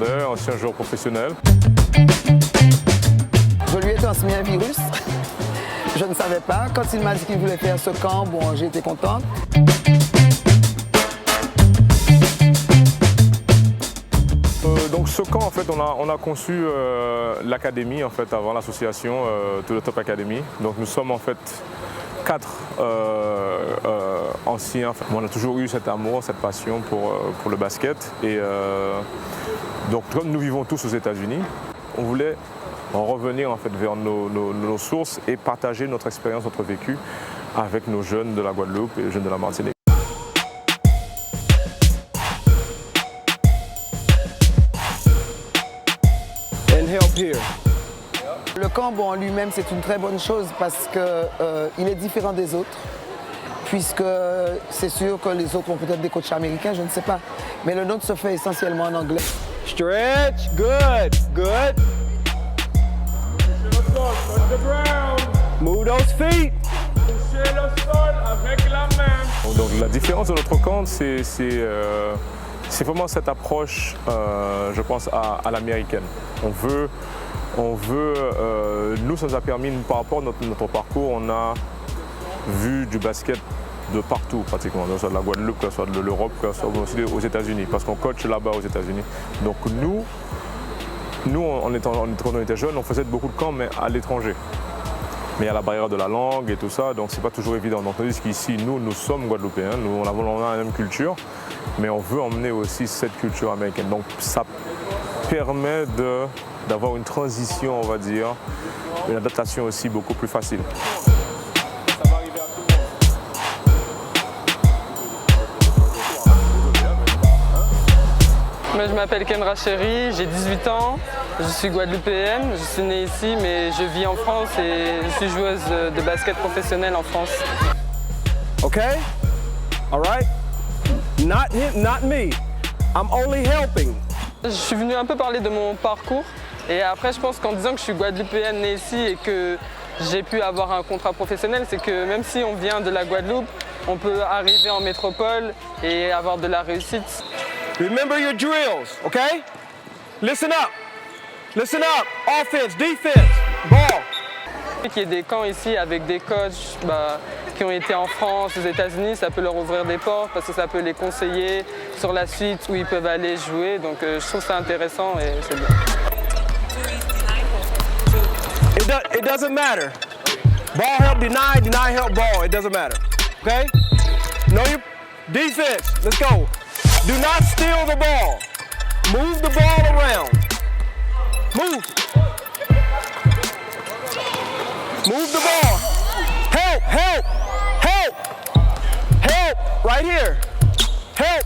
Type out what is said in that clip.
Irlandais, ancien joueur professionnel. Je lui ai transmis un virus. Je ne savais pas. Quand il m'a dit qu'il voulait faire ce camp, bon, j'ai été contente. Donc ce camp, en fait, on a conçu l'académie en fait avant l'association To The Top Academy. Donc nous sommes en fait 4 anciens. Enfin, on a toujours eu cet amour, cette passion pour le basket. Et donc comme nous vivons tous aux États-Unis, on voulait revenir en fait vers nos sources et partager notre expérience, notre vécu avec nos jeunes de la Guadeloupe et les jeunes de la Martinique. Le camp en lui-même, c'est une très bonne chose parce qu'il est différent des autres. Puisque c'est sûr que les autres ont peut-être des coachs américains, je ne sais pas. Mais le nôtre se fait essentiellement en anglais. Stretch, good, good. Touchez le sol, touch the ground. Move those feet. Touchez le sol avec la main. Donc la différence de notre camp, c'est vraiment cette approche, je pense, à l'américaine. Nous, ça nous a permis, par rapport à notre parcours, on a vu du basket de partout pratiquement, que ce soit de la Guadeloupe, que ce soit de l'Europe, que ce soit aussi aux États-Unis, parce qu'on coach là-bas aux États-Unis. Donc nous, quand on était jeunes, on faisait beaucoup de camps, mais à l'étranger. Mais il y a la barrière de la langue et tout ça, donc c'est pas toujours évident. Donc tandis qu'ici, nous sommes Guadeloupéens, on a la même culture, mais on veut emmener aussi cette culture américaine. Donc ça permet d'avoir une transition, on va dire, une adaptation aussi beaucoup plus facile. Moi, je m'appelle Kendra Chéri, j'ai 18 ans, je suis guadeloupéenne, je suis née ici mais je vis en France et je suis joueuse de basket professionnelle en France. Okay? All right? Not me. I'm only helping. Je suis venue un peu parler de mon parcours et après je pense qu'en disant que je suis guadeloupéenne née ici et que j'ai pu avoir un contrat professionnel, c'est que même si on vient de la Guadeloupe, on peut arriver en métropole et avoir de la réussite. Remember your drills, okay? Listen up. Listen up. Offense, defense, ball. Qu'il y ait des camps ici avec des coachs qui ont été en France, aux États-Unis, ça peut leur ouvrir des portes parce que ça peut les conseiller sur la suite où ils peuvent aller jouer. Donc je trouve ça intéressant et c'est bien. It doesn't matter. Ball help deny, deny help ball. It doesn't matter. Okay? Know your defense. Let's go. Do not steal the ball. Move the ball around. Move. Move the ball. Help, help, help. Help, right here. Help.